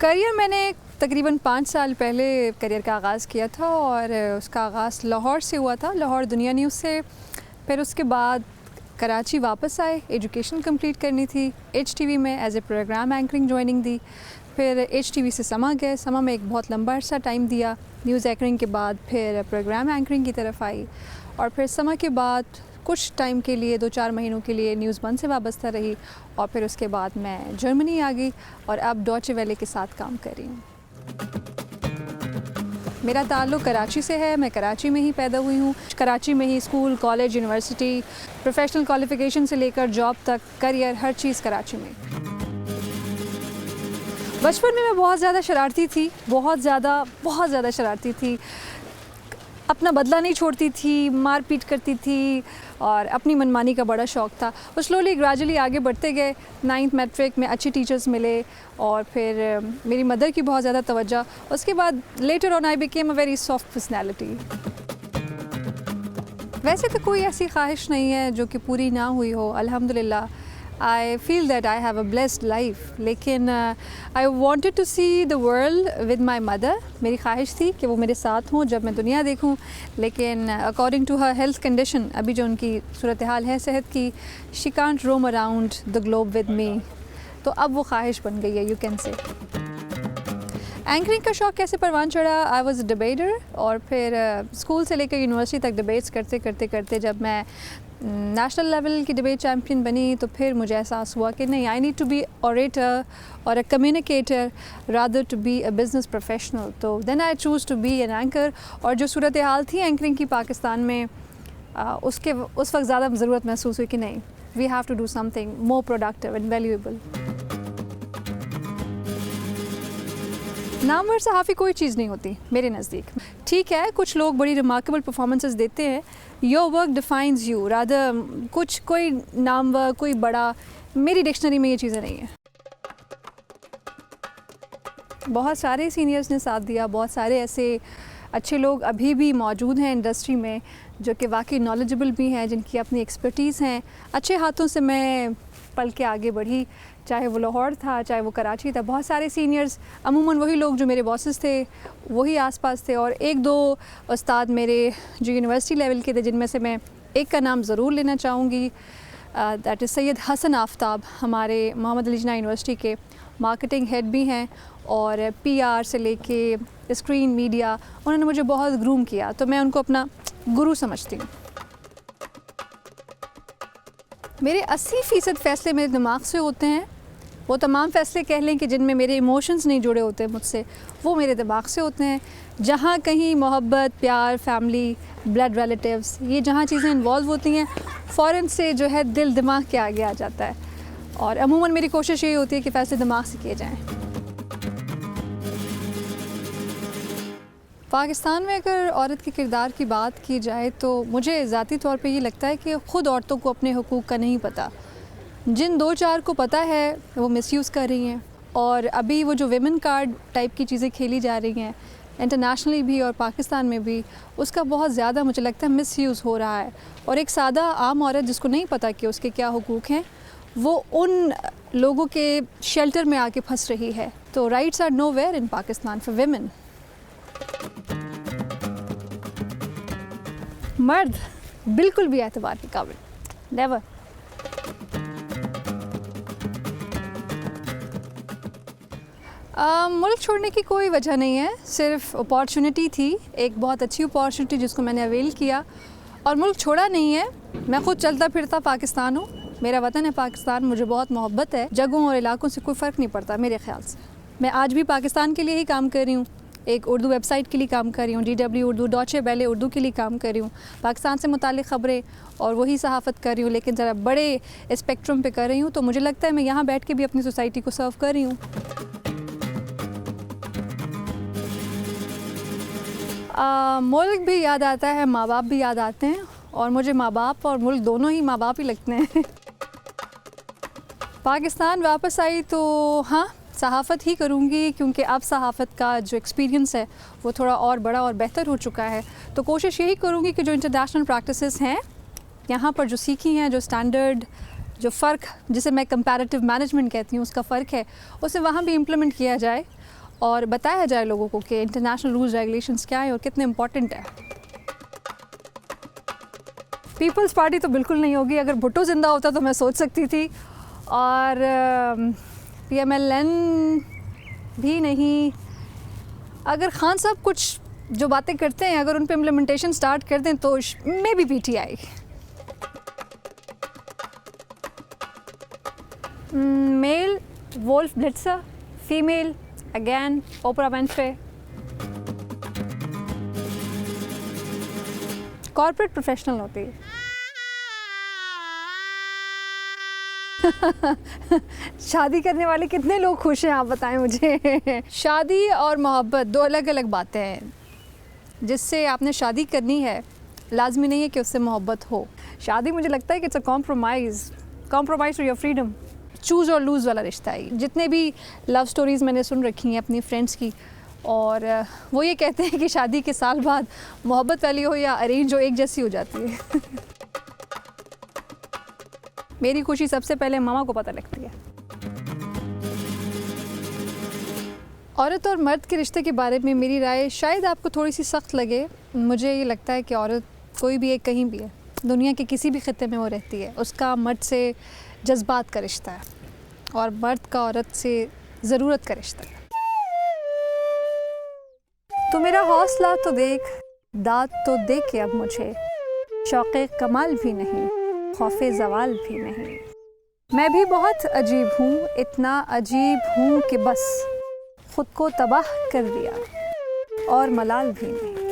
Career मैंने तकरीबन 5 साल पहले करियर का आगाज़ किया था और उसका आगाज़ लाहौर से हुआ था, लाहौर दुनिया न्यूज़ से। फिर उसके बाद कराची वापस आए, एजुकेशन कंप्लीट करनी थी। HTV में as a program anchoring joining दी। फिर HTV से समा गए, समा में एक बहुत लंबा अर्सा टाइम दिया। न्यूज़ एंकरिंग के बाद फिर प्रोग्राम एंकरिंग की तरफ आई और फिर समा के बाद कुछ टाइम के लिए 2-4 महीनों के लिए न्यूज़ 1 से वाबस्ता रही और फिर उसके बाद मैं जर्मनी आ गई और अब डॉचे वेले के साथ काम कर रही हूँ। मेरा ताल्लुक़ कराची से है, मैं कराची में ही पैदा हुई हूँ। कराची में ही school, college, university, professional qualification से लेकर जॉब तक, करियर, हर चीज़ कराची में। बचपन में मैं बहुत ज़्यादा शरारती थी, बहुत ज़्यादा शरारती थी। अपना बदला नहीं छोड़ती थी, मार पीट करती थी और अपनी मनमानी का बड़ा शौक़ था। वो स्लोली ग्रेजुअली आगे बढ़ते गए। 9th मैट्रिक में अच्छे टीचर्स मिले और फिर मेरी मदर की बहुत ज़्यादा तवज्जो। उसके बाद later on I became a very soft personality. वैसे तो कोई ऐसी ख्वाहिश नहीं है जो कि पूरी ना हुई हो, अल्हम्दुलिल्लाह। I feel that I have a blessed life, लेकिन I wanted to see the world with my mother। मेरी ख्वाहिश थी कि वो मेरे साथ हों जब मैं दुनिया देखूं, लेकिन according to her health condition, अभी जो उनकी सूरत हाल है सेहत की, she can't roam around the globe with me। तो अब वो ख्वाहिश बन गई है, you can say। एंकरिंग का शौक़ कैसे परवान चढ़ा? आई वॉज अ डिबेटर और फिर स्कूल से लेकर यूनिवर्सिटी तक डिबेट्स करते जब मैं नेशनल लेवल की डिबेट चैम्पियन बनी तो फिर मुझे एहसास हुआ कि नहीं, I need to be orator और a communicator rather to be a business professional. तो then I choose to be an anchor. और जो सूरत हाल थी एंकरिंग की पाकिस्तान में, उस वक्त ज़्यादा ज़रूरत महसूस हुई कि नहीं, we have to do something more productive and valuable. नामवर सहाफ़ी कोई चीज़ नहीं होती मेरे नज़दीक। ठीक है, कुछ लोग बड़ी रिमार्केबल परफॉर्मेंसेस देते हैं, your work defines you rather. कोई नामवर, कोई बड़ा, मेरी डिक्शनरी में ये चीज़ें नहीं है। बहुत सारे सीनियर्स ने साथ दिया, बहुत सारे ऐसे अच्छे लोग अभी भी मौजूद हैं इंडस्ट्री में जो कि वाकई नॉलेजेबल भी हैं, जिनकी अपनी एक्सपर्टीज़ हैं। अच्छे हाथों से मैं पल के आगे बढ़ी, चाहे वो लाहौर था, चाहे वो कराची था। बहुत सारे सीनियर्स, अमूमन वही लोग जो मेरे बॉसेस थे, वही आसपास थे। और 1-2 उस्ताद मेरे जो यूनिवर्सिटी लेवल के थे, जिनमें से मैं एक का नाम ज़रूर लेना चाहूँगी। दैट इज़ सैयद हसन आफ्ताब, हमारे मोहम्मद अली जिन्ना यूनिवर्सिटी के मार्केटिंग हेड भी हैं और PR से लेके स्क्रीन मीडिया, उन्होंने मुझे बहुत ग्रूम किया, तो मैं उनको अपना गुरु समझती हूँ। मेरे 80% फ़ैसले मेरे दिमाग से होते हैं। वो तमाम फ़ैसले कह लें कि जिनमें मेरे इमोशंस नहीं जुड़े होते मुझसे, वो मेरे दिमाग से होते हैं। जहाँ कहीं मोहब्बत, प्यार, फैमिली, ब्लड रिलेटिव्स, ये जहाँ चीज़ें इन्वॉल्व होती हैं, फ़ौरन से जो है दिल दिमाग के आगे आ जाता है। और अमूमन मेरी कोशिश यही होती है कि फ़ैसले दिमाग से किए जाएँ। पाकिस्तान में अगर औरत के किरदार की बात की जाए तो मुझे ज़ाती तौर पे ये लगता है कि ख़ुद औरतों को अपने हुकूक का नहीं पता। जिन 2-4 को पता है वो मिसयूज़ कर रही हैं। और अभी वो जो विमेन कार्ड टाइप की चीज़ें खेली जा रही हैं इंटरनेशनली भी और पाकिस्तान में भी, उसका बहुत ज़्यादा मुझे लगता है मिसयूज़ हो रहा है। और एक सादा आम औरत जिसको नहीं पता कि उसके क्या हुकूक हैं, वो उन लोगों के शेल्टर में आके फंस रही है। तो rights are nowhere in Pakistan for women. मर्द बिल्कुल भी एतबार के काबिल, नेवर। मुल्क छोड़ने की कोई वजह नहीं है, सिर्फ अपॉर्चुनिटी थी, एक बहुत अच्छी अपॉर्चुनिटी जिसको मैंने अवेल किया और मुल्क छोड़ा नहीं है। मैं ख़ुद चलता फिरता पाकिस्तान हूँ, मेरा वतन है पाकिस्तान, मुझे बहुत मोहब्बत है। जगहों और इलाकों से कोई फ़र्क नहीं पड़ता मेरे ख़्याल से। मैं आज भी पाकिस्तान के लिए ही काम कर रही हूँ, एक उर्दू वेबसाइट के लिए काम कर रही हूँ, DW उर्दू, डॉचे वेले उर्दू के लिए काम कर रही हूँ, पाकिस्तान से मुताल्लिक़ ख़बरें और वही सहाफ़त कर रही हूँ, लेकिन ज़रा बड़े स्पेक्ट्रम पे कर रही हूँ। तो मुझे लगता है मैं यहाँ बैठ के भी अपनी सोसाइटी को सर्व कर रही हूँ। मुल्क भी याद आता है, माँ बाप भी याद आते हैं और मुझे माँ बाप और मुल्क दोनों ही माँ बाप ही लगते हैं। पाकिस्तान वापस आई तो हाँ, सहाफ़त ही करूँगी, क्योंकि अब सहाफ़त का जो एक्सपीरियंस है वो थोड़ा और बड़ा और बेहतर हो चुका है। तो कोशिश यही करूँगी कि जो इंटरनेशनल प्रैक्टिसेस हैं यहाँ पर जो सीखी हैं, जो स्टैंडर्ड, जो फ़र्क जिसे मैं कंपैरेटिव मैनेजमेंट कहती हूँ, उसका फ़र्क है, उसे वहाँ भी इम्प्लीमेंट किया जाए और बताया जाए लोगों को कि इंटरनेशनल रूल्स रेगुलेशंस क्या हैं और कितने इम्पॉर्टेंट है। पीपल्स पार्टी तो बिल्कुल नहीं होगी, अगर भुट्टो ज़िंदा होता तो मैं सोच सकती थी, और PMLN भी नहीं। अगर खान साहब कुछ जो बातें करते हैं अगर उन पे इम्प्लीमेंटेशन स्टार्ट कर दें तो maybe PTI। Male Wolf Blitzer, female again Oprah Winfrey. Corporate professional होती है। शादी करने वाले कितने लोग खुश हैं आप बताएं मुझे। शादी और मोहब्बत दो अलग अलग बातें हैं। जिससे आपने शादी करनी है लाजमी नहीं है कि उससे मोहब्बत हो। शादी मुझे लगता है कि it's a compromise for your freedom. Choose और लूज़ वाला रिश्ता है। जितने भी लव स्टोरीज़ मैंने सुन रखी हैं अपनी फ्रेंड्स की, और वो ये कहते हैं कि शादी के साल बाद मोहब्बत वाली हो या अरेंज हो एक जैसी हो जाती है। मेरी खुशी सबसे पहले मामा को पता लगती है। औरत और मर्द के रिश्ते के बारे में मेरी राय शायद आपको थोड़ी सी सख्त लगे। मुझे ये लगता है कि औरत कोई भी एक कहीं भी है, दुनिया के किसी भी खित्ते में वो रहती है, उसका मर्द से जज्बात का रिश्ता है और मर्द का औरत से ज़रूरत का रिश्ता है। तो मेरा हौसला तो देख, दाद तो दे के अब मुझे, शौक़े कमाल भी नहीं, खौफ़े ज़वाल भी नहीं। मैं भी बहुत अजीब हूँ, इतना अजीब हूँ कि बस ख़ुद को तबाह कर दिया और मलाल भी नहीं।